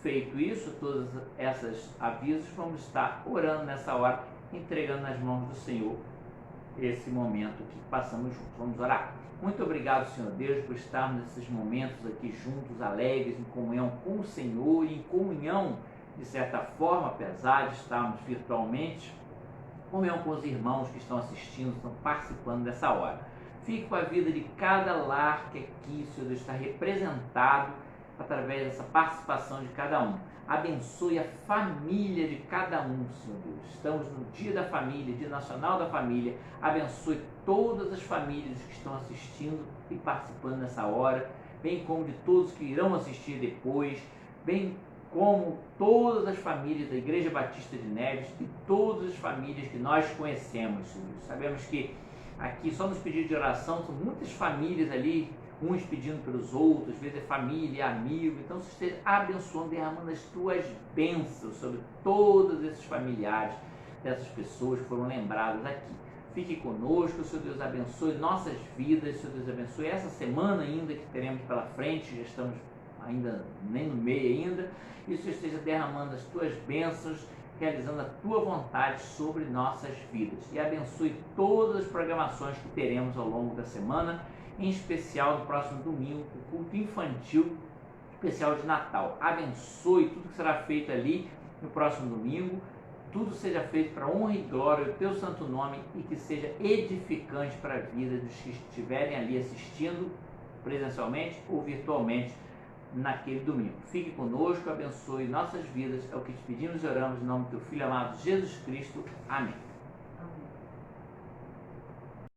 feito isso, todos esses avisos, vamos estar orando nessa hora, entregando nas mãos do Senhor esse momento que passamos juntos. Vamos orar. Muito obrigado, Senhor Deus, por estarmos nesses momentos aqui juntos, alegres, em comunhão com o Senhor e em comunhão, de certa forma, apesar de estarmos virtualmente, comunhão com os irmãos que estão assistindo, estão participando dessa hora. Fique com a vida de cada lar que aqui, Senhor Deus, está representado através dessa participação de cada um. Abençoe a família de cada um, Senhor Deus. Estamos no Dia da Família, Dia Nacional da Família. Abençoe todas as famílias que estão assistindo e participando nessa hora, bem como de todos que irão assistir depois, bem como todas as famílias da Igreja Batista de Neves e todas as famílias que nós conhecemos, Senhor. Sabemos que aqui, só nos pedidos de oração, são muitas famílias ali, uns pedindo pelos outros, às vezes é família, amigo. Então, você esteja abençoando, derramando as tuas bênçãos sobre todos esses familiares, dessas pessoas que foram lembradas aqui. Fique conosco, Senhor Deus, abençoe nossas vidas, Senhor Deus, abençoe essa semana ainda que teremos pela frente, já estamos ainda nem no meio ainda, e o Senhor esteja derramando as tuas bênçãos, realizando a tua vontade sobre nossas vidas. E abençoe todas as programações que teremos ao longo da semana, em especial no próximo domingo, o culto infantil especial de Natal. Abençoe tudo que será feito ali no próximo domingo, tudo seja feito para honra e glória do teu santo nome e que seja edificante para a vida dos que estiverem ali assistindo presencialmente ou virtualmente naquele domingo. Fique conosco, abençoe nossas vidas, é o que te pedimos e oramos em nome do teu Filho amado Jesus Cristo. Amém.